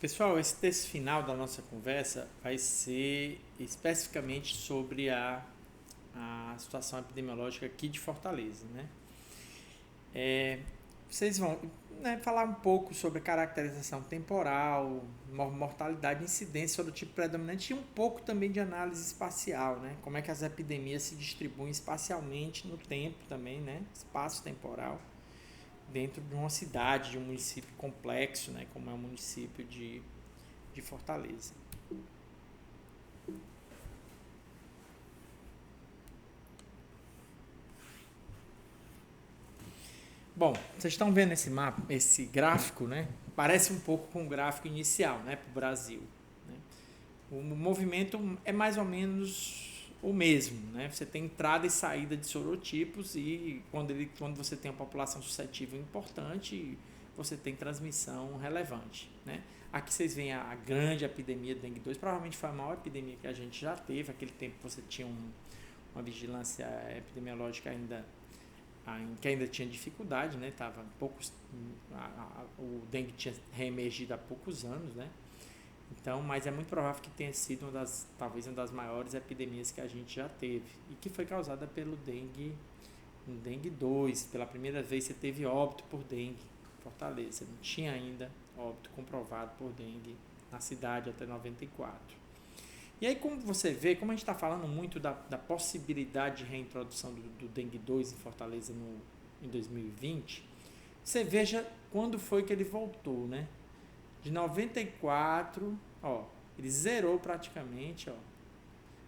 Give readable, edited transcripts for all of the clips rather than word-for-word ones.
Pessoal, esse texto final da nossa conversa vai ser especificamente sobre a situação epidemiológica aqui de Fortaleza, né? Vocês vão, né, falar um pouco sobre caracterização temporal, mortalidade, incidência sobre o tipo predominante e um pouco também de análise espacial, né? Como é que as epidemias se distribuem espacialmente no tempo também, né? Espaço temporal dentro de uma cidade, de um município complexo, né? Como é o município de Fortaleza. Bom, vocês estão vendo esse mapa, esse gráfico, né? Parece um pouco com o gráfico inicial, né, para o Brasil. Né? O movimento é mais ou menos o mesmo, né? Você tem entrada e saída de sorotipos e quando você tem uma população suscetível importante, você tem transmissão relevante, né? Aqui vocês veem a grande epidemia de dengue 2, provavelmente foi a maior epidemia que a gente já teve. Aquele tempo você tinha uma vigilância epidemiológica que ainda tinha dificuldade, né? Tava poucos, o dengue tinha reemergido há poucos anos, né? Então, mas é muito provável que tenha sido talvez uma das maiores epidemias que a gente já teve e que foi causada pelo dengue 2. Pela primeira vez você teve óbito por dengue em Fortaleza. Não tinha ainda óbito comprovado por dengue na cidade até 94. E aí, como você vê, como a gente está falando muito da possibilidade de reintrodução do dengue 2 em Fortaleza em 2020, você veja quando foi que ele voltou, né? De 94, ó, ele zerou praticamente, ó.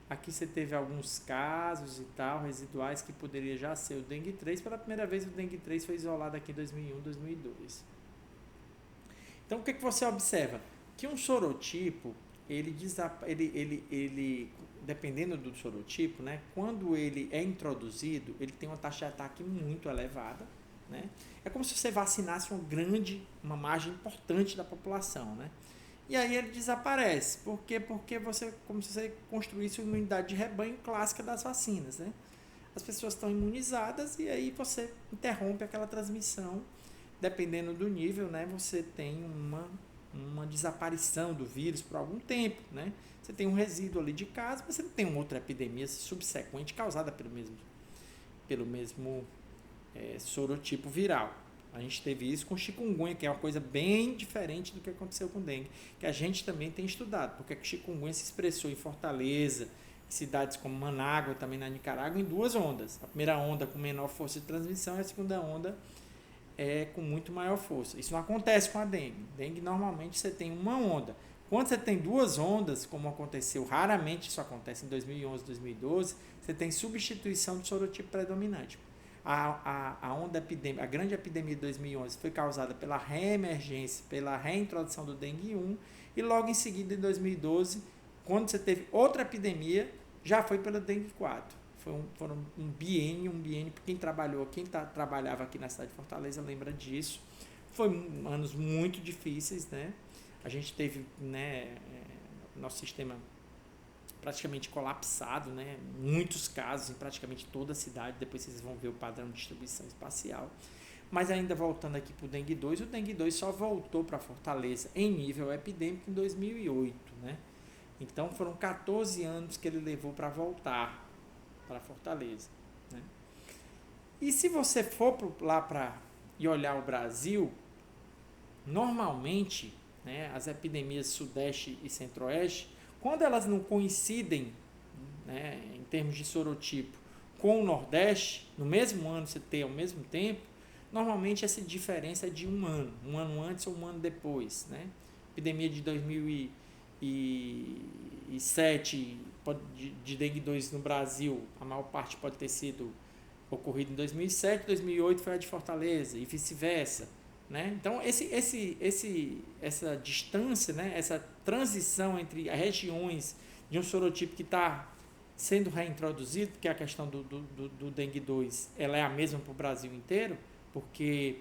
Aqui você teve alguns casos e tal, residuais, que poderia já ser o dengue 3. Pela primeira vez o dengue 3 foi isolado aqui em 2001, 2002. Então o que você observa? Que um sorotipo, dependendo do sorotipo, né, quando ele é introduzido, ele tem uma taxa de ataque muito elevada. Né? É como se você vacinasse uma margem importante da população. Né? E aí ele desaparece. Por quê? Porque como se você construísse uma imunidade de rebanho clássica das vacinas. Né? As pessoas estão imunizadas e aí você interrompe aquela transmissão. Dependendo do nível, né, você tem uma desaparição do vírus por algum tempo. Né? Você tem um resíduo ali de casos, mas você não tem uma outra epidemia subsequente causada pelo mesmo sorotipo viral. A gente teve isso com chikungunya, que é uma coisa bem diferente do que aconteceu com dengue, que a gente também tem estudado, porque a chikungunya se expressou em Fortaleza, em cidades como Manágua, também na Nicarágua, em duas ondas. A primeira onda com menor força de transmissão e a segunda onda com muito maior força. Isso não acontece com a dengue. Dengue, normalmente, você tem uma onda. Quando você tem duas ondas, como aconteceu, raramente isso acontece em 2011, 2012, você tem substituição do sorotipo predominante. A grande epidemia de 2011 foi causada pela reemergência, pela reintrodução do dengue 1, e logo em seguida, em 2012, quando você teve outra epidemia, já foi pela dengue 4. Foram um biênio, quem trabalhava aqui na cidade de Fortaleza lembra disso. Foi anos muito difíceis, né? A gente teve, né, nosso sistema praticamente colapsado, né? Muitos casos em praticamente toda a cidade. Depois vocês vão ver o padrão de distribuição espacial. Mas ainda voltando aqui para o dengue 2, o dengue 2 só voltou para Fortaleza em nível epidêmico em 2008, né? Então foram 14 anos que ele levou para voltar para Fortaleza. Né? E se você for lá e olhar o Brasil, normalmente, né, as epidemias Sudeste e Centro-Oeste, quando elas não coincidem, né, em termos de sorotipo, com o Nordeste, no mesmo ano você tem ao mesmo tempo, normalmente essa diferença é de um ano antes ou um ano depois. Né? Epidemia de 2007 de dengue 2 no Brasil, a maior parte pode ter sido ocorrido em 2007, 2008 foi a de Fortaleza e vice-versa. Né? Então, essa distância, né? Essa transição entre as regiões de um sorotipo que está sendo reintroduzido, porque a questão do dengue 2 ela é a mesma para o Brasil inteiro, porque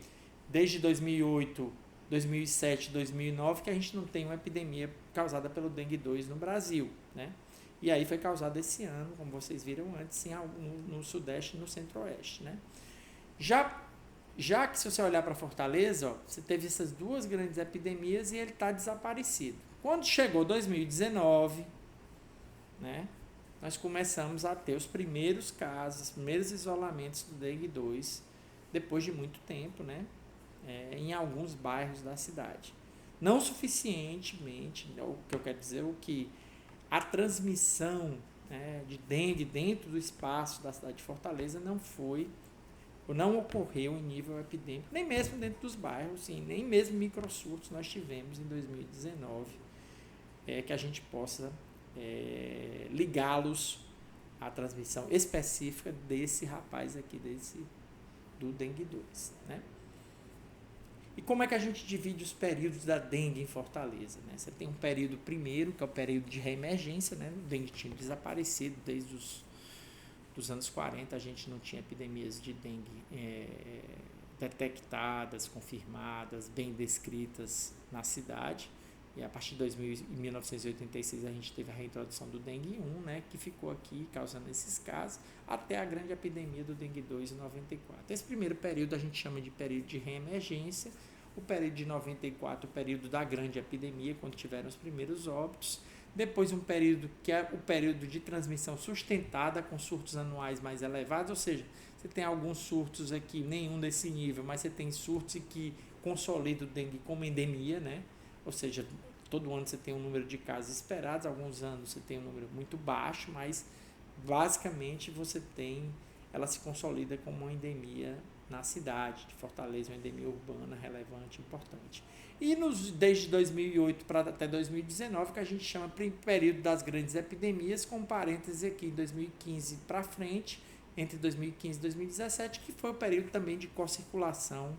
desde 2008, 2007, 2009 que a gente não tem uma epidemia causada pelo dengue 2 no Brasil. Né? E aí foi causado esse ano, como vocês viram antes, no Sudeste e no Centro-Oeste. Né? Já Já que se você olhar para Fortaleza, ó, você teve essas duas grandes epidemias e ele está desaparecido. Quando chegou 2019, né, nós começamos a ter os primeiros casos, os primeiros isolamentos do dengue 2, depois de muito tempo, né, em alguns bairros da cidade. Não suficientemente, o que eu quero dizer é que a transmissão, né, de dengue dentro do espaço da cidade de Fortaleza não ocorreu em nível epidêmico, nem mesmo dentro dos bairros, sim, nem mesmo microsurtos nós tivemos em 2019, que a gente possa ligá-los à transmissão específica desse rapaz aqui, do dengue 2, né? E como é que a gente divide os períodos da dengue em Fortaleza, né? Você tem um período primeiro, que é o período de reemergência, né? O dengue tinha desaparecido desde dos anos 40, a gente não tinha epidemias de dengue detectadas, confirmadas, bem descritas na cidade. E a partir de 1986 a gente teve a reintrodução do dengue 1, né, que ficou aqui causando esses casos, até a grande epidemia do dengue 2 em 94. Esse primeiro período a gente chama de período de reemergência, o período de 94, o período da grande epidemia, quando tiveram os primeiros óbitos. Depois um período que é o período de transmissão sustentada, com surtos anuais mais elevados, ou seja, você tem alguns surtos aqui, nenhum desse nível, mas você tem surtos que consolidam o dengue como endemia, né? Ou seja, todo ano você tem um número de casos esperados, alguns anos você tem um número muito baixo, mas basicamente ela se consolida como uma endemia na cidade de Fortaleza, uma endemia urbana relevante, importante. E desde 2008 até 2019, que a gente chama período das grandes epidemias, com parênteses aqui em 2015 para frente, entre 2015 e 2017, que foi o período também de co-circulação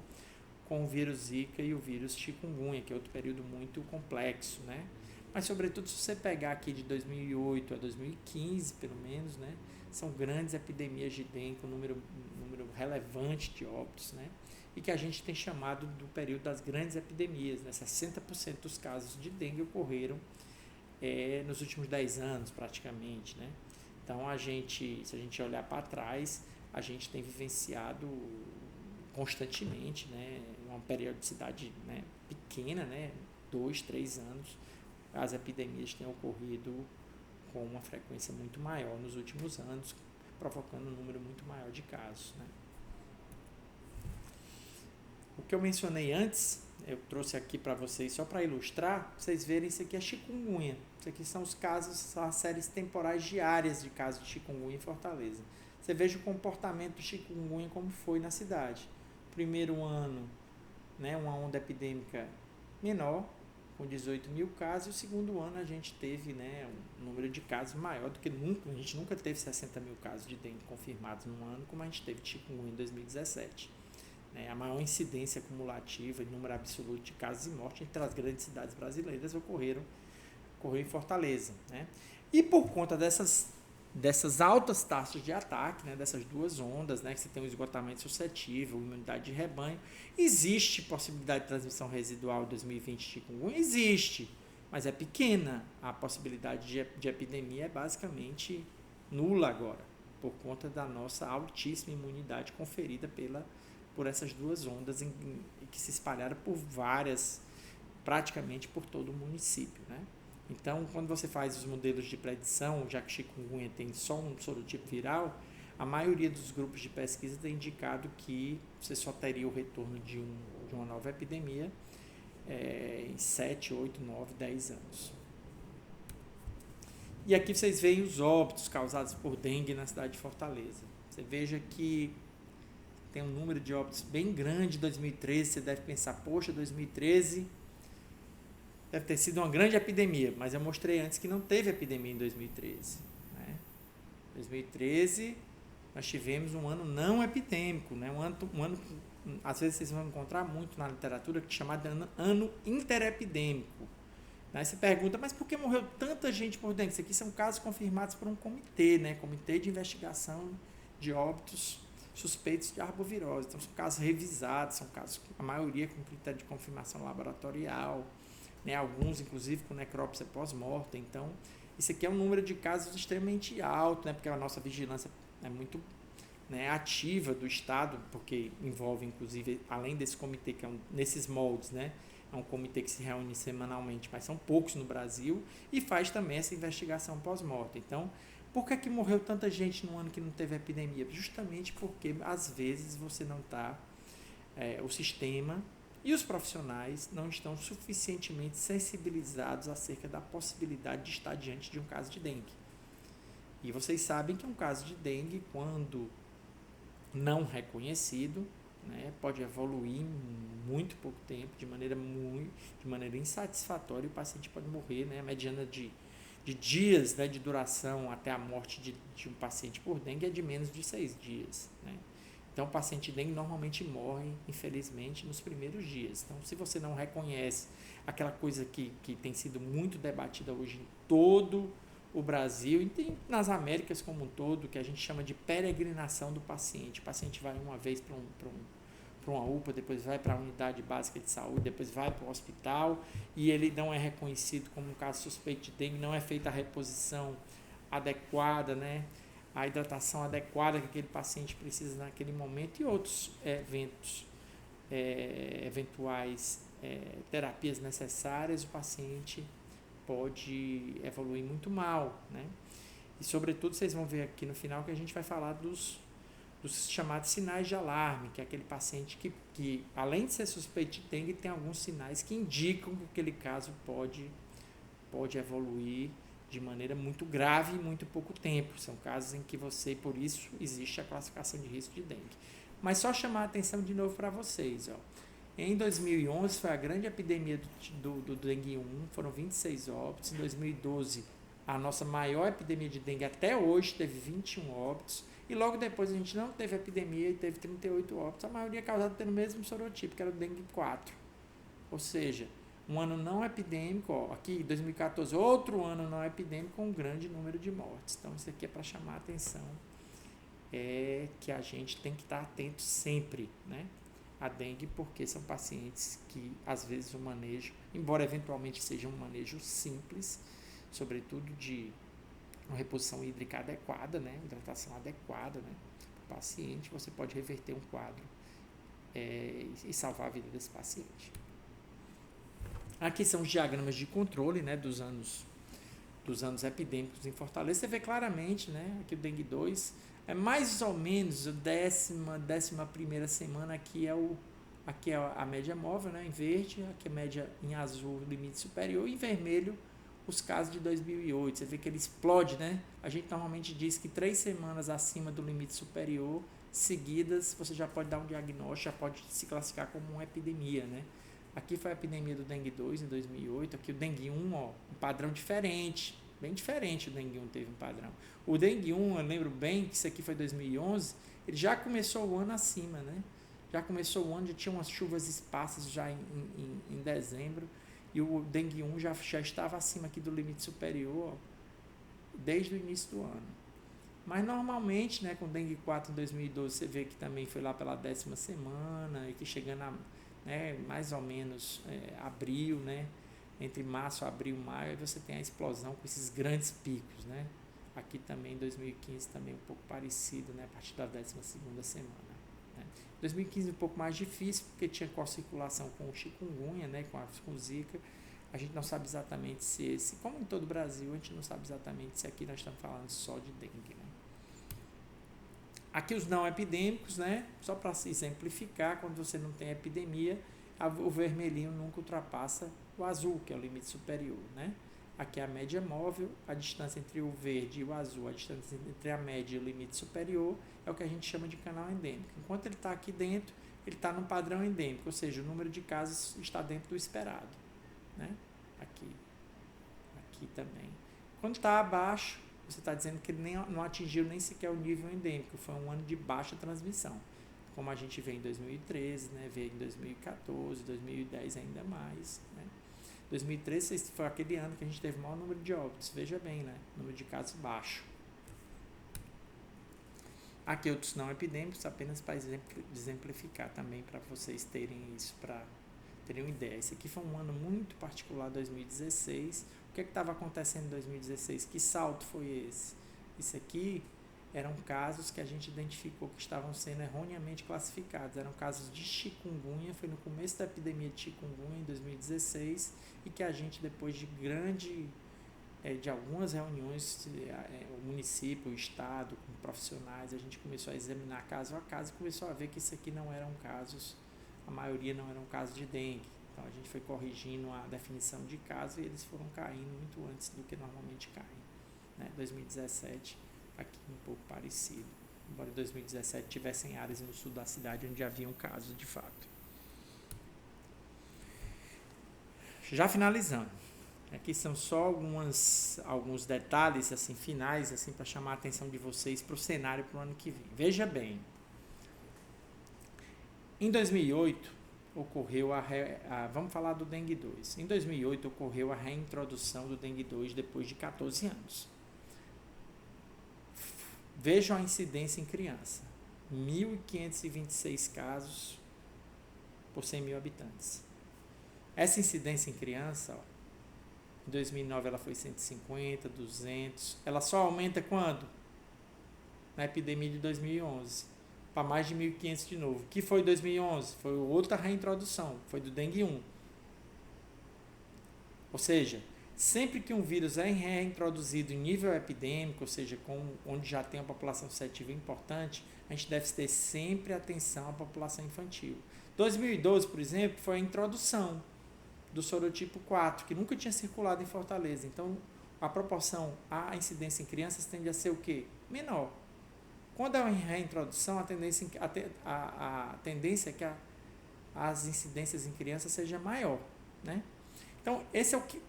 com o vírus Zika e o vírus chikungunya, que é outro período muito complexo, né? Mas, sobretudo, se você pegar aqui de 2008 a 2015, pelo menos, né? São grandes epidemias de dengue, com número relevante de óbitos, né? E que a gente tem chamado do período das grandes epidemias, né? 60% dos casos de dengue ocorreram nos últimos 10 anos, praticamente, né? Então, se a gente olhar para trás, a gente tem vivenciado constantemente, né, uma periodicidade, né, pequena, né, 2, 3 anos, as epidemias têm ocorrido com uma frequência muito maior nos últimos anos, provocando um número muito maior de casos, né. O que eu mencionei antes, eu trouxe aqui para vocês só para ilustrar, vocês verem, isso aqui é chikungunya. Isso aqui são os casos, são as séries temporais diárias de casos de chikungunya em Fortaleza. Você veja o comportamento do chikungunya como foi na cidade. Primeiro ano, né, uma onda epidêmica menor, com 18 mil casos, e o segundo ano a gente teve, né, um número de casos maior do que nunca. A gente nunca teve 60 mil casos de dengue confirmados num ano, como a gente teve de chikungunya em 2017. A maior incidência acumulativa e número absoluto de casos e mortes entre as grandes cidades brasileiras ocorreu em Fortaleza, né? E por conta dessas altas taxas de ataque, né, dessas duas ondas, né, que você tem um esgotamento suscetível, imunidade de rebanho, existe possibilidade de transmissão residual em 2020 de chikungunya? Existe, mas é pequena. A possibilidade de epidemia é basicamente nula agora, por conta da nossa altíssima imunidade conferida por essas duas ondas que se espalharam praticamente por todo o município, né? Então, quando você faz os modelos de predição, já que chikungunya tem só um sorotipo viral, a maioria dos grupos de pesquisa tem indicado que você só teria o retorno de uma nova epidemia em 7, 8, 9, 10 anos. E aqui vocês veem os óbitos causados por dengue na cidade de Fortaleza. Você veja que tem um número de óbitos bem grande em 2013, você deve pensar, poxa, 2013 deve ter sido uma grande epidemia, mas eu mostrei antes que não teve epidemia em 2013. Né? 2013 nós tivemos um ano não epidêmico, né? um ano, às vezes vocês vão encontrar muito na literatura que é chamado de ano interepidêmico. Aí você pergunta, mas por que morreu tanta gente por dengue? Isso aqui são casos confirmados por um comitê, né? Comitê de investigação de óbitos suspeitos de arbovirose. Então, são casos revisados, são casos, a maioria com critério de confirmação laboratorial, né? Alguns, inclusive, com necrópsia pós-mortem. Então, isso aqui é um número de casos extremamente alto, né? Porque a nossa vigilância é muito, né, ativa do Estado, porque envolve, inclusive, além desse comitê, que é nesses moldes, né, é um comitê que se reúne semanalmente, mas são poucos no Brasil, e faz também essa investigação pós-morte. Então, por que morreu tanta gente no ano que não teve epidemia? Justamente porque, às vezes, você não está, o sistema e os profissionais não estão suficientemente sensibilizados acerca da possibilidade de estar diante de um caso de dengue. E vocês sabem que um caso de dengue, quando não reconhecido, né, pode evoluir em muito pouco tempo, de maneira insatisfatória, e o paciente pode morrer, né, a mediana de dias, né, de duração até a morte de um paciente por dengue é de menos de 6 dias. Né? Então, o paciente dengue normalmente morre, infelizmente, nos primeiros dias. Então, se você não reconhece aquela coisa que tem sido muito debatida hoje em todo o Brasil e nas Américas como um todo, que a gente chama de peregrinação do paciente. O paciente vai uma vez para uma UPA, depois vai para a unidade básica de saúde, depois vai para o hospital e ele não é reconhecido como um caso suspeito de dengue, não é feita a reposição adequada, né? A hidratação adequada que aquele paciente precisa naquele momento e outros eventuais terapias necessárias, o paciente pode evoluir muito mal, né? E sobretudo vocês vão ver aqui no final que a gente vai falar dos chamados sinais de alarme, que é aquele paciente que além de ser suspeito de dengue, tem alguns sinais que indicam que aquele caso pode evoluir de maneira muito grave em muito pouco tempo. São casos em que por isso existe a classificação de risco de dengue. Mas só chamar a atenção de novo para vocês, ó. Em 2011 foi a grande epidemia do dengue 1, foram 26 óbitos. Em 2012, a nossa maior epidemia de dengue até hoje teve 21 óbitos. E logo depois a gente não teve epidemia e teve 38 óbitos, a maioria causada pelo mesmo sorotipo, que era o dengue 4. Ou seja, um ano não epidêmico, ó, aqui 2014, outro ano não epidêmico com um grande número de mortes. Então isso aqui é para chamar a atenção, que a gente tem que estar atento sempre, né? A dengue, porque são pacientes que às vezes o manejo, embora eventualmente seja um manejo simples, sobretudo de uma reposição hídrica adequada, né, hidratação adequada, né, para o paciente, você pode reverter um quadro e salvar a vida desse paciente. Aqui são os diagramas de controle, né, dos anos epidêmicos em Fortaleza. Você vê claramente, né, aqui o dengue 2 é mais ou menos a 11ª semana, aqui é a média móvel, né, em verde, aqui a média em azul, limite superior, e em vermelho os casos de 2008, você vê que ele explode, né? A gente normalmente diz que 3 semanas acima do limite superior, seguidas, você já pode dar um diagnóstico, já pode se classificar como uma epidemia, né? Aqui foi a epidemia do dengue 2 em 2008, aqui o dengue 1, ó, um padrão diferente, bem diferente. O dengue 1 teve um padrão. O dengue 1, eu lembro bem que isso aqui foi 2011, ele já começou o ano acima, né? Já começou o ano, já tinha umas chuvas esparsas já em dezembro, e o dengue 1 já estava acima aqui do limite superior, ó, desde o início do ano. Mas normalmente, né, com o dengue 4 em 2012, você vê que também foi lá pela 10ª semana, e que chegando a, né, mais ou menos abril, né, entre março, abril, maio, você tem a explosão com esses grandes picos, né? Aqui também em 2015 também um pouco parecido, né, a partir da 12ª semana. 2015 um pouco mais difícil, porque tinha co-circulação com o chikungunya, né, com zika. A gente não sabe exatamente se como em todo o Brasil, a gente não sabe exatamente se aqui nós estamos falando só de dengue, né? Aqui os não epidêmicos, né, só para se exemplificar, quando você não tem epidemia, o vermelhinho nunca ultrapassa o azul, que é o limite superior, né? Aqui é a média móvel, a distância entre o verde e o azul, a distância entre a média e o limite superior, é o que a gente chama de canal endêmico. Enquanto ele está aqui dentro, ele está no padrão endêmico, ou seja, o número de casos está dentro do esperado, né? Aqui também. Quando está abaixo, você está dizendo que ele não atingiu nem sequer o nível endêmico, foi um ano de baixa transmissão, como a gente vê em 2013, né? Vê em 2014, 2010 ainda mais, né? 2013 foi aquele ano que a gente teve o maior número de óbitos, veja bem, né? Número de casos baixo. Aqui outros não epidêmicos, apenas para exemplificar também, para vocês terem isso, para terem uma ideia. Esse aqui foi um ano muito particular, 2016. O que estava acontecendo em 2016? Que salto foi esse? Isso aqui eram casos que a gente identificou que estavam sendo erroneamente classificados. Eram casos de chikungunya, foi no começo da epidemia de chikungunya, em 2016, e que a gente, depois de de algumas reuniões, o município, o estado, com profissionais, a gente começou a examinar caso a caso e começou a ver que isso aqui não eram casos, a maioria não eram casos de dengue. Então a gente foi corrigindo a definição de caso e eles foram caindo muito antes do que normalmente caem. 2017, aqui um pouco parecido, embora em 2017 tivessem áreas no sul da cidade onde haviam casos de fato. Já finalizando, aqui são só alguns detalhes assim, finais assim, para chamar a atenção de vocês para o cenário para o ano que vem. Veja bem, em 2008 ocorreu vamos falar do dengue 2. Em 2008 ocorreu a reintrodução do dengue 2 depois de 14 anos. Vejam a incidência em criança, 1.526 casos por 100 mil habitantes. Essa incidência em criança, em 2009 ela foi 150, 200, ela só aumenta quando? Na epidemia de 2011, para mais de 1.500 de novo. Que foi 2011? Foi outra reintrodução, foi do dengue 1. Ou seja, sempre que um vírus é reintroduzido em nível epidêmico, ou seja, onde já tem uma população suscetível importante, a gente deve ter sempre atenção à população infantil. 2012, por exemplo, foi a introdução do sorotipo 4, que nunca tinha circulado em Fortaleza. Então, a incidência em crianças tende a ser o quê? Menor. Quando é uma reintrodução, a tendência é que as incidências em crianças seja maior, né? Então, esse é o que...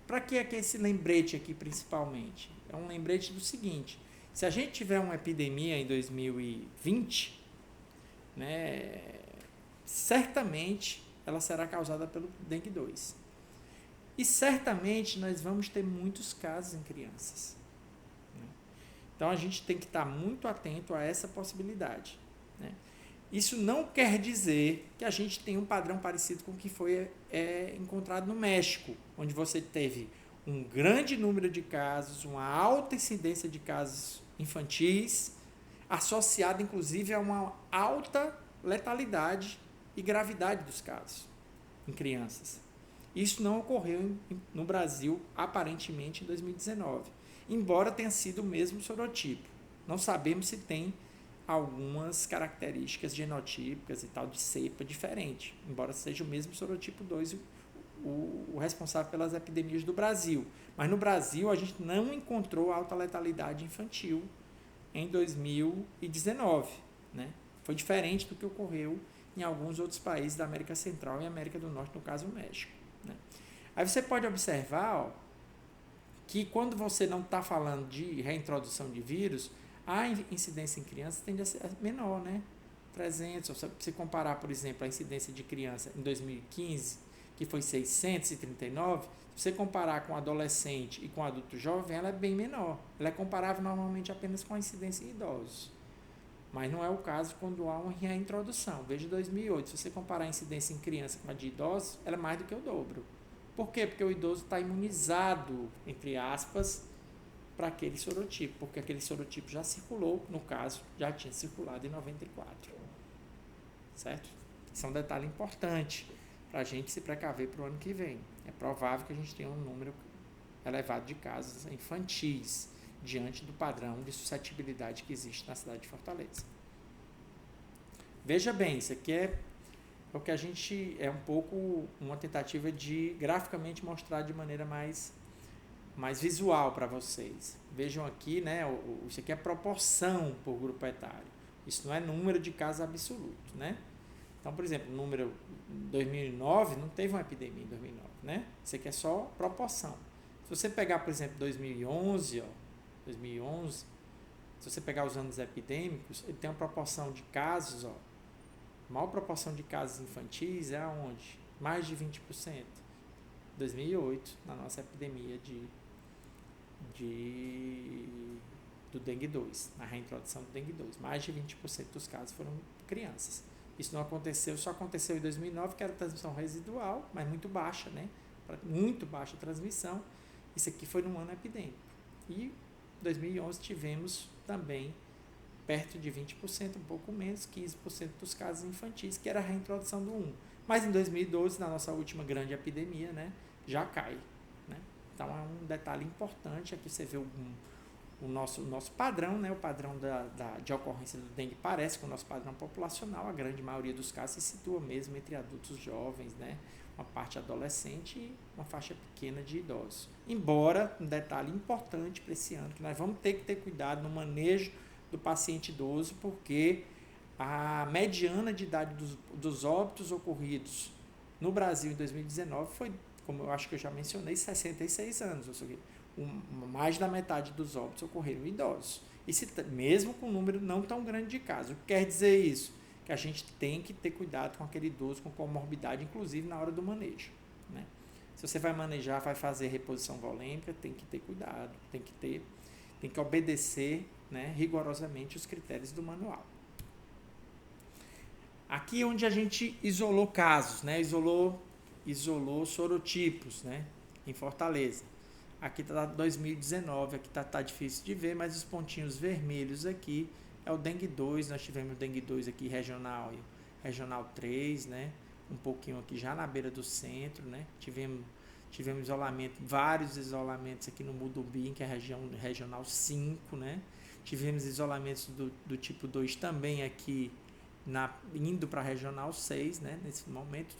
Para que é que esse lembrete aqui, principalmente? É um lembrete do seguinte: se a gente tiver uma epidemia em 2020, né, certamente ela será causada pelo dengue 2. E certamente nós vamos ter muitos casos em crianças. Né? Então a gente tem que estar muito atento a essa possibilidade. Né? Isso não quer dizer que a gente tenha um padrão parecido com o que foi encontrado no México, onde você teve um grande número de casos, uma alta incidência de casos infantis, associada inclusive a uma alta letalidade e gravidade dos casos em crianças. Isso não ocorreu no Brasil, aparentemente, em 2019, embora tenha sido o mesmo sorotipo. Não sabemos se tem algumas características genotípicas e tal de cepa diferente, embora seja o mesmo sorotipo 2 o responsável pelas epidemias do Brasil. Mas no Brasil a gente não encontrou alta letalidade infantil em 2019. Né? Foi diferente do que ocorreu em alguns outros países da América Central e América do Norte, no caso o México. Né? Aí você pode observar que quando você não está falando de reintrodução de vírus, a incidência em crianças tende a ser menor, né? 300, se você comparar, por exemplo, a incidência de criança em 2015, que foi 639, se você comparar com adolescente e com adulto jovem, ela é bem menor. Ela é comparável normalmente apenas com a incidência em idosos. Mas não é o caso quando há uma reintrodução. Veja 2008, se você comparar a incidência em criança com a de idosos, ela é mais do que o dobro. Por quê? Porque o idoso está imunizado, entre aspas, para aquele sorotipo, porque aquele sorotipo já circulou, no caso, já tinha circulado em 94. Certo? Isso é um detalhe importante para a gente se precaver para o ano que vem. É provável que a gente tenha um número elevado de casos infantis diante do padrão de suscetibilidade que existe na cidade de Fortaleza. Veja bem, isso aqui é o que a gente... é um pouco uma tentativa de graficamente mostrar de maneira mais visual para vocês. Vejam aqui, né, isso aqui é proporção por grupo etário. Isso não é número de casos absoluto, né? Então, por exemplo, número 2009, não teve uma epidemia em 2009, né? Isso aqui é só proporção. Se você pegar, por exemplo, 2011, se você pegar os anos epidêmicos, ele tem uma proporção de casos, a maior proporção de casos infantis é aonde? Mais de 20%. 2008, na nossa epidemia do dengue 2, na reintrodução do dengue 2. Mais de 20% dos casos foram crianças. Isso não aconteceu, só aconteceu em 2009, que era transmissão residual, mas muito baixa, né? Muito baixa transmissão. Isso aqui foi num ano epidêmico. E em 2011 tivemos também perto de 20%, um pouco menos, 15% dos casos infantis, que era a reintrodução do 1. Mas em 2012, na nossa última grande epidemia, né, já cai. Né? Então é um detalhe importante, aqui você vê o nosso padrão, né, o padrão de ocorrência do dengue parece com o nosso padrão populacional, a grande maioria dos casos se situa mesmo entre adultos jovens, né, uma parte adolescente e uma faixa pequena de idosos. Embora, um detalhe importante para esse ano, que nós vamos ter que ter cuidado no manejo do paciente idoso, porque a mediana de idade dos óbitos ocorridos no Brasil em 2019 foi, como eu acho que eu já mencionei, 66 anos, ou seja, mais da metade dos óbitos ocorreram em idosos. E mesmo com um número não tão grande de casos. O que quer dizer isso? Que a gente tem que ter cuidado com aquele idoso com comorbidade, inclusive na hora do manejo. Né? Se você vai manejar, vai fazer reposição volêmica, tem que ter cuidado, tem que obedecer, né, rigorosamente os critérios do manual. Aqui é onde a gente isolou casos, né, isolou sorotipos, né, em Fortaleza. Aqui está 2019, aqui tá difícil de ver, mas os pontinhos vermelhos aqui é o dengue 2, nós tivemos o dengue 2 aqui regional 3, né? Um pouquinho aqui já na beira do centro, né? Tivemos isolamento, vários isolamentos aqui no Mudubi, que é a regional 5, né? Tivemos isolamentos do tipo 2 também aqui, indo para a regional 6, né? Nesse momento.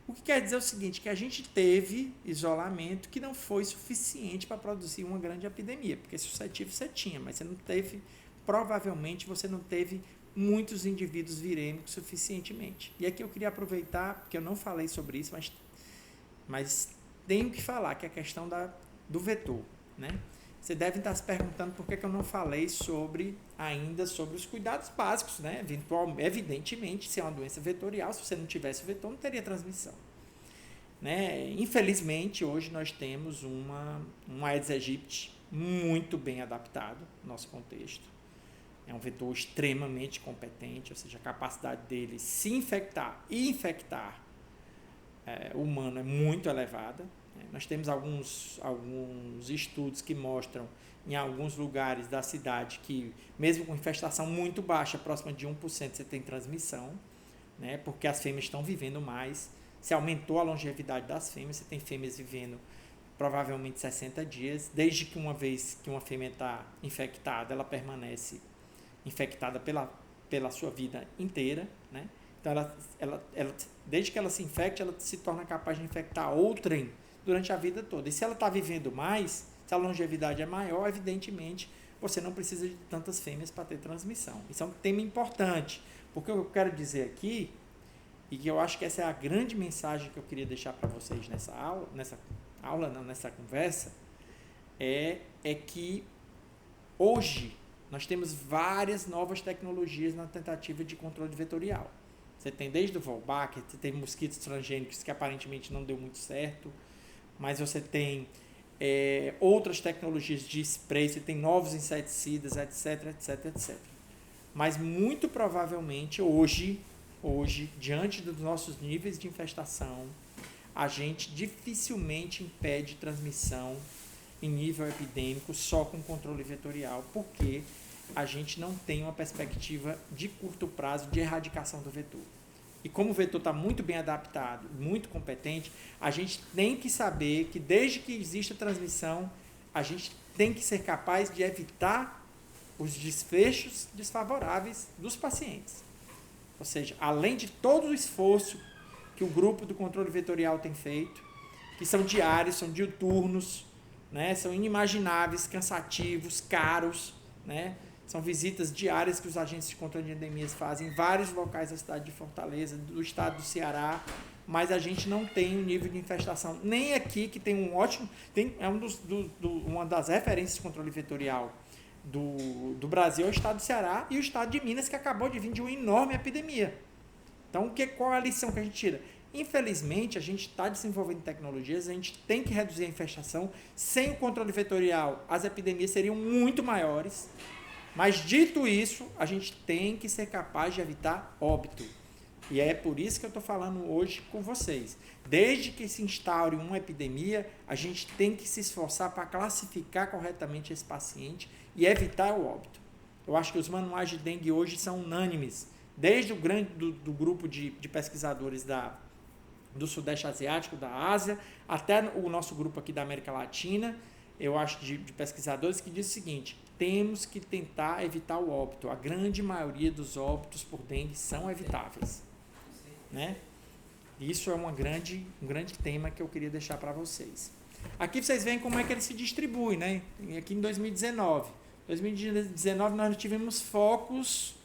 O que quer dizer o seguinte, que a gente teve isolamento que não foi suficiente para produzir uma grande epidemia, porque suscetível você tinha, mas você não teve, provavelmente você não teve muitos indivíduos virêmicos suficientemente. E aqui eu queria aproveitar, porque eu não falei sobre isso, mas tenho que falar, que é a questão do vetor, né? Você deve estar se perguntando por que eu não falei ainda sobre os cuidados básicos, né? Evidentemente, se é uma doença vetorial, se você não tivesse o vetor, não teria transmissão. Né? Infelizmente, hoje nós temos um Aedes aegypti muito bem adaptado no nosso contexto. É um vetor extremamente competente, ou seja, a capacidade dele se infectar e infectar o humano é muito elevada. Nós temos alguns estudos que mostram em alguns lugares da cidade que, mesmo com infestação muito baixa, próxima de 1%, você tem transmissão, né? Porque as fêmeas estão vivendo mais. Se aumentou a longevidade das fêmeas, você tem fêmeas vivendo provavelmente 60 dias, desde que uma vez que uma fêmea está infectada, ela permanece infectada pela sua vida inteira, né? Então, ela, desde que ela se infecte, ela se torna capaz de infectar outrem durante a vida toda. E se ela está vivendo mais, se a longevidade é maior, evidentemente, você não precisa de tantas fêmeas para ter transmissão. Isso é um tema importante, porque o que eu quero dizer aqui, e que eu acho que essa é a grande mensagem que eu queria deixar para vocês nessa conversa, é que hoje nós temos várias novas tecnologias na tentativa de controle vetorial. Você tem desde o Wolbachia, você tem mosquitos transgênicos que aparentemente não deu muito certo, mas você tem outras tecnologias de spray, você tem novos inseticidas, etc, etc, etc. Mas muito provavelmente hoje, diante dos nossos níveis de infestação, a gente dificilmente impede transmissão em nível epidêmico só com controle vetorial, porque a gente não tem uma perspectiva de curto prazo de erradicação do vetor. E como o vetor está muito bem adaptado, muito competente, a gente tem que saber que desde que exista transmissão, a gente tem que ser capaz de evitar os desfechos desfavoráveis dos pacientes. Ou seja, além de todo o esforço que o grupo do controle vetorial tem feito, que são diários, são diuturnos, né, são inimagináveis, cansativos, caros, né? São visitas diárias que os agentes de controle de endemias fazem em vários locais da cidade de Fortaleza, do estado do Ceará, mas a gente não tem um nível de infestação. Nem aqui, que tem um ótimo... uma das referências de controle vetorial do Brasil é o estado do Ceará e o estado de Minas, que acabou de vir de uma enorme epidemia. Então, qual é a lição que a gente tira? Infelizmente, a gente está desenvolvendo tecnologias, a gente tem que reduzir a infestação. Sem o controle vetorial, as epidemias seriam muito maiores. Mas, dito isso, a gente tem que ser capaz de evitar óbito. E é por isso que eu estou falando hoje com vocês. Desde que se instaure uma epidemia, a gente tem que se esforçar para classificar corretamente esse paciente e evitar o óbito. Eu acho que os manuais de dengue hoje são unânimes, desde do grupo de pesquisadores do Sudeste Asiático, da Ásia, até o nosso grupo aqui da América Latina, eu acho de pesquisadores que diz o seguinte: temos que tentar evitar o óbito. A grande maioria dos óbitos por dengue são evitáveis, né? Isso é um grande tema que eu queria deixar para vocês. Aqui vocês veem como é que ele se distribui, né? Aqui em 2019. 2019 nós tivemos focos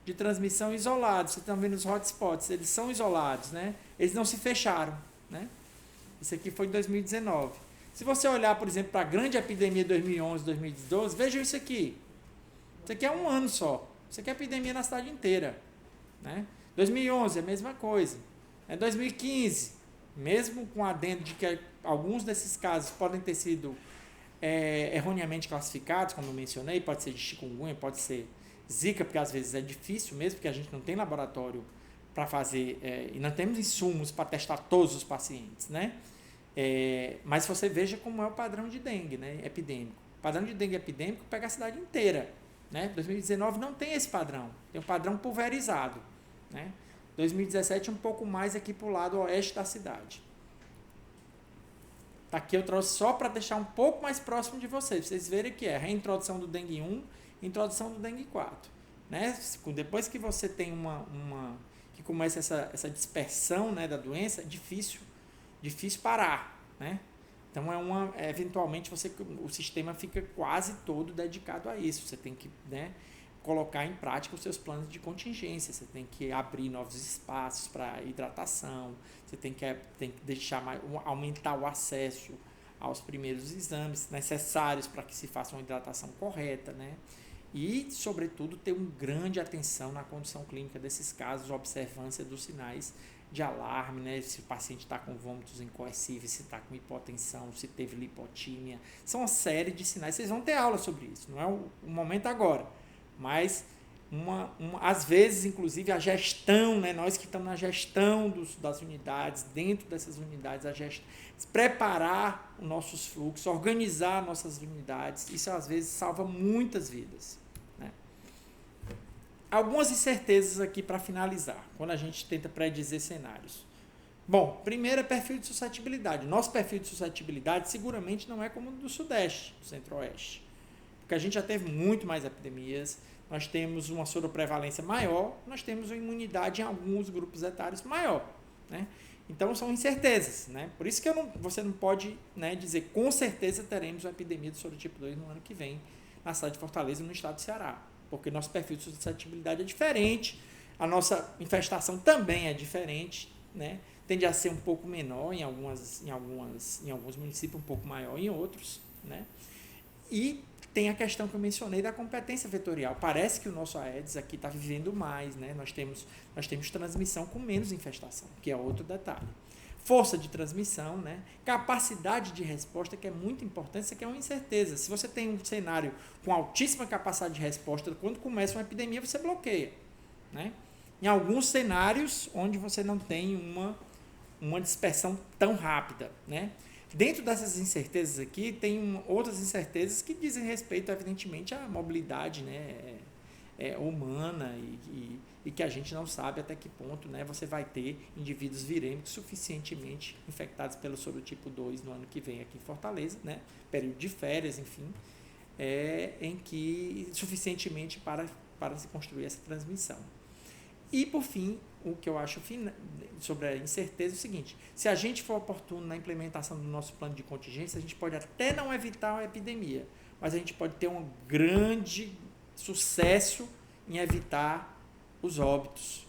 de transmissão isolados. Vocês estão vendo os hotspots, eles são isolados, né? Eles não se fecharam, né? Isso aqui foi em 2019. Se você olhar, por exemplo, para a grande epidemia de 2011, 2012, vejam isso aqui. Isso aqui é um ano só. Isso aqui é epidemia na cidade inteira, né? 2011, a mesma coisa. 2015, mesmo com adendo de que alguns desses casos podem ter sido erroneamente classificados, como eu mencionei, pode ser de chikungunya, pode ser zika, porque às vezes é difícil mesmo, porque a gente não tem laboratório para fazer, e não temos insumos para testar todos os pacientes, né? Mas você veja como é o padrão de dengue, né, epidêmico. O padrão de dengue epidêmico pega a cidade inteira, né? 2019 não tem esse padrão, tem um padrão pulverizado, né? 2017 um pouco mais aqui para o lado oeste da cidade. Aqui eu trouxe só para deixar um pouco mais próximo de vocês verem que é a reintrodução do dengue 1 e introdução do dengue 4. Né? Depois que você tem que começa essa dispersão, né, da doença, é difícil parar. Né? Então eventualmente o sistema fica quase todo dedicado a isso. Você tem que, né, colocar em prática os seus planos de contingência, você tem que abrir novos espaços para hidratação, você tem que aumentar o acesso aos primeiros exames necessários para que se faça uma hidratação correta, né? E, sobretudo, ter uma grande atenção na condição clínica desses casos, observância dos sinais de alarme, né? Se o paciente está com vômitos incoercíveis, se está com hipotensão, se teve lipotímia, são uma série de sinais. Vocês vão ter aula sobre isso, não é o momento agora. Mas, às vezes, inclusive, a gestão, né, nós que estamos na gestão das unidades, dentro dessas unidades, preparar os nossos fluxos, organizar nossas unidades, isso às vezes salva muitas vidas. Né? Algumas incertezas aqui para finalizar, quando a gente tenta predizer cenários. Bom, primeiro é perfil de suscetibilidade. Nosso perfil de suscetibilidade seguramente não é como o do Sudeste, do Centro-Oeste. Porque a gente já teve muito mais epidemias, nós temos uma soroprevalência maior, nós temos uma imunidade em alguns grupos etários maior. Né? Então, são incertezas. Né? Por isso que você não pode, né, dizer com certeza teremos uma epidemia do sorotipo 2 no ano que vem, na cidade de Fortaleza e no estado do Ceará. Porque nosso perfil de suscetibilidade é diferente, a nossa infestação também é diferente, né? Tende a ser um pouco menor em alguns municípios, um pouco maior em outros. Né? E tem a questão que eu mencionei da competência vetorial. Parece que o nosso Aedes aqui está vivendo mais, né? Nós temos transmissão com menos infestação, que é outro detalhe. Força de transmissão, né? Capacidade de resposta, que é muito importante, isso aqui é uma incerteza. Se você tem um cenário com altíssima capacidade de resposta, quando começa uma epidemia, você bloqueia. Né? Em alguns cenários onde você não tem uma dispersão tão rápida, né? Dentro dessas incertezas aqui, tem outras incertezas que dizem respeito, evidentemente, à mobilidade, né, humana e que a gente não sabe até que ponto, né, você vai ter indivíduos virêmicos suficientemente infectados pelo sorotipo 2 no ano que vem aqui em Fortaleza, né, período de férias, enfim, em que suficientemente para se construir essa transmissão. E, por fim, o que eu acho sobre a incerteza é o seguinte: se a gente for oportuno na implementação do nosso plano de contingência, a gente pode até não evitar a epidemia, mas a gente pode ter um grande sucesso em evitar os óbitos,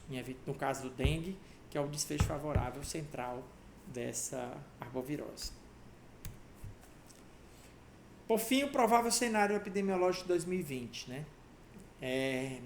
no caso do dengue, que é o desfecho favorável central dessa arbovirose. Por fim, o provável cenário epidemiológico de 2020, né?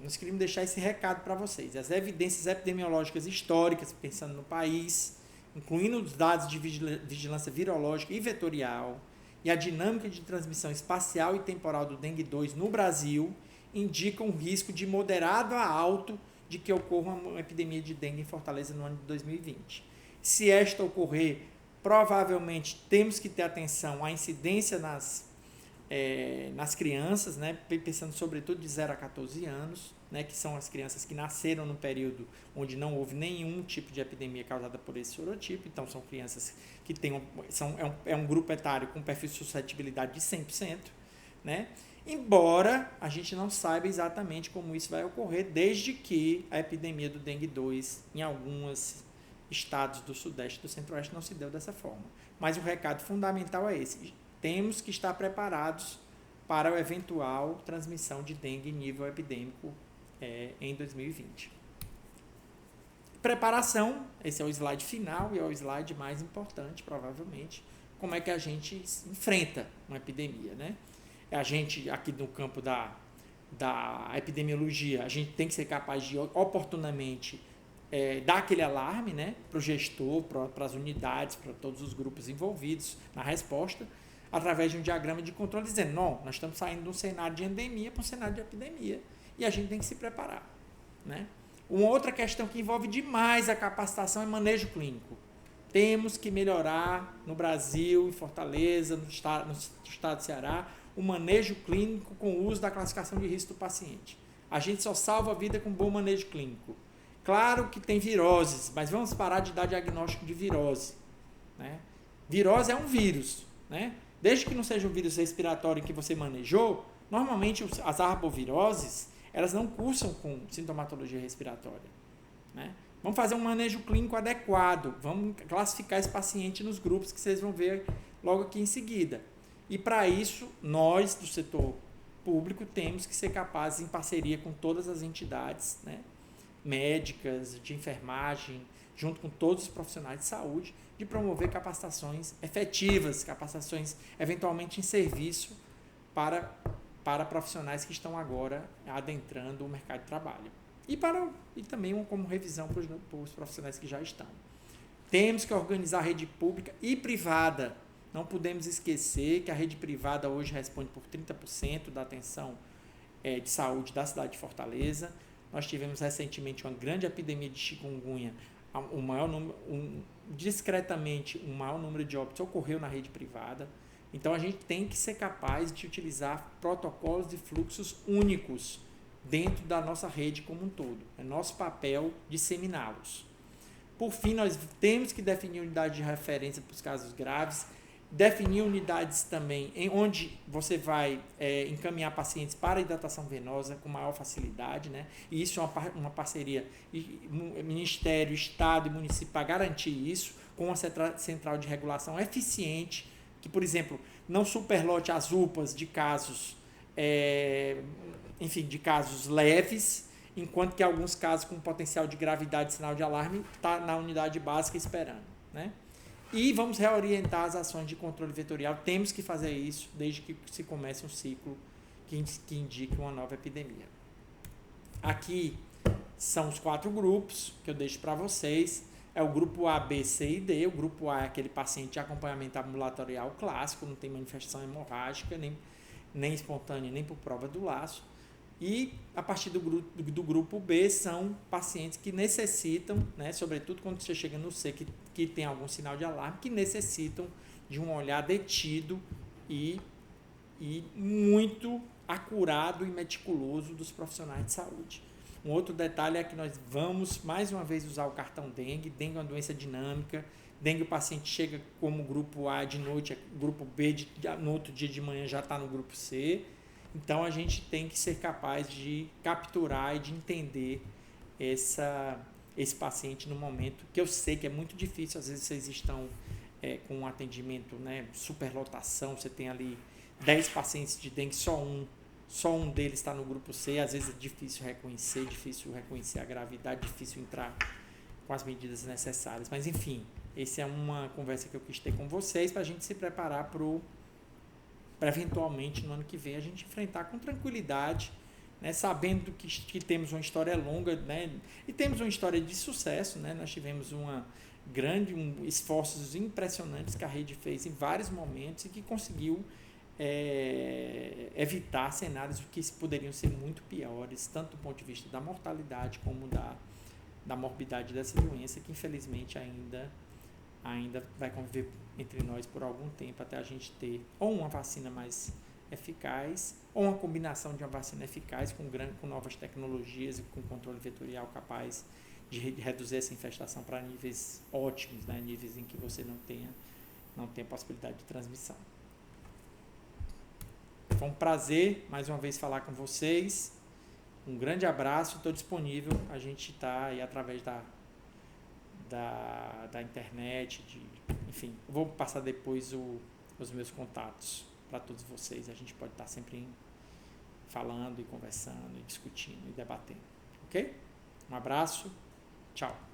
Nós queríamos deixar esse recado para vocês. As evidências epidemiológicas históricas, pensando no país, incluindo os dados de vigilância virológica e vetorial, e a dinâmica de transmissão espacial e temporal do dengue 2 no Brasil, indicam um risco de moderado a alto de que ocorra uma epidemia de dengue em Fortaleza no ano de 2020. Se esta ocorrer, provavelmente temos que ter atenção à incidência nas crianças, né, pensando sobretudo de 0 a 14 anos, né, que são as crianças que nasceram no período onde não houve nenhum tipo de epidemia causada por esse sorotipo. Então, são crianças que têm um grupo etário com perfil de suscetibilidade de 100%, né? Embora a gente não saiba exatamente como isso vai ocorrer, desde que a epidemia do dengue 2 em alguns estados do Sudeste e do Centro-Oeste não se deu dessa forma. Mas o recado fundamental é esse: temos que estar preparados para a eventual transmissão de dengue em nível epidêmico em 2020. Preparação, esse é o slide final e é o slide mais importante, provavelmente. Como é que a gente enfrenta uma epidemia, né? A gente, aqui no campo da epidemiologia, a gente tem que ser capaz de oportunamente dar aquele alarme, né, para o gestor, para as unidades, para todos os grupos envolvidos na resposta, através de um diagrama de controle, dizendo: não, nós estamos saindo de um cenário de endemia para um cenário de epidemia e a gente tem que se preparar, né? Uma outra questão que envolve demais a capacitação é manejo clínico. Temos que melhorar no Brasil, em Fortaleza, no estado do Ceará, o manejo clínico com o uso da classificação de risco do paciente. A gente só salva a vida com bom manejo clínico. Claro que tem viroses, mas vamos parar de dar diagnóstico de virose, né? Virose é um vírus, né? Desde que não seja um vírus respiratório que você manejou, normalmente as arboviroses, elas não cursam com sintomatologia respiratória, né? Vamos fazer um manejo clínico adequado, vamos classificar esse paciente nos grupos que vocês vão ver logo aqui em seguida. E para isso, nós do setor público temos que ser capazes, em parceria com todas as entidades, né, médicas, de enfermagem, junto com todos os profissionais de saúde, de promover capacitações efetivas, capacitações eventualmente em serviço para profissionais que estão agora adentrando o mercado de trabalho. E também como revisão para os profissionais que já estão. Temos que organizar a rede pública e privada. Não podemos esquecer que a rede privada hoje responde por 30% da atenção de saúde da cidade de Fortaleza. Nós tivemos recentemente uma grande epidemia de chikungunya. Discretamente, o maior número de óbitos ocorreu na rede privada. Então, a gente tem que ser capaz de utilizar protocolos de fluxos únicos dentro da nossa rede como um todo. É nosso papel disseminá-los. Por fim, nós temos que definir unidade de referência para os casos graves, definir unidades também onde você vai encaminhar pacientes para hidratação venosa com maior facilidade, né? E isso é uma parceria Ministério, Estado e município para garantir isso, com uma central de regulação eficiente, que, por exemplo, não superlote as UPAs de casos, de casos leves, enquanto que alguns casos com potencial de gravidade e sinal de alarme está na unidade básica esperando, né? E vamos reorientar as ações de controle vetorial. Temos que fazer isso desde que se comece um ciclo que indique uma nova epidemia. Aqui são os 4 grupos que eu deixo para vocês. É o grupo A, B, C e D. O grupo A é aquele paciente de acompanhamento ambulatorial clássico, não tem manifestação hemorrágica, nem espontânea, nem por prova do laço. E a partir do grupo B são pacientes que necessitam, né, sobretudo quando você chega no C, que tem algum sinal de alarme, que necessitam de um olhar detido e muito acurado e meticuloso dos profissionais de saúde. Um outro detalhe é que nós vamos mais uma vez usar o cartão dengue. Dengue é uma doença dinâmica. Dengue, o paciente chega como grupo A de noite, grupo B no outro dia de manhã já está no grupo C. Então, a gente tem que ser capaz de capturar e de entender esse paciente no momento, que eu sei que é muito difícil. Às vezes, vocês estão com um atendimento, né, superlotação, você tem ali 10 pacientes de dengue, só um deles está no grupo C. Às vezes, é difícil reconhecer a gravidade, difícil entrar com as medidas necessárias. Mas, enfim, essa é uma conversa que eu quis ter com vocês para a gente se preparar para eventualmente no ano que vem a gente enfrentar com tranquilidade, né, sabendo que temos uma história longa, né, e temos uma história de sucesso, né. Nós tivemos esforços impressionantes que a rede fez em vários momentos e que conseguiu evitar cenários que poderiam ser muito piores, tanto do ponto de vista da mortalidade como da morbidade dessa doença, que infelizmente ainda vai conviver entre nós por algum tempo, até a gente ter ou uma vacina mais eficaz, ou uma combinação de uma vacina eficaz com novas tecnologias e com controle vetorial capaz de reduzir essa infestação para níveis ótimos, né? Níveis em que você não tenha possibilidade de transmissão. Foi um prazer, mais uma vez, falar com vocês. Um grande abraço, estou disponível. A gente está aí através da internet, enfim. Vou passar depois os meus contatos para todos vocês. A gente pode estar sempre falando e conversando, e discutindo e debatendo. Ok? Um abraço, tchau.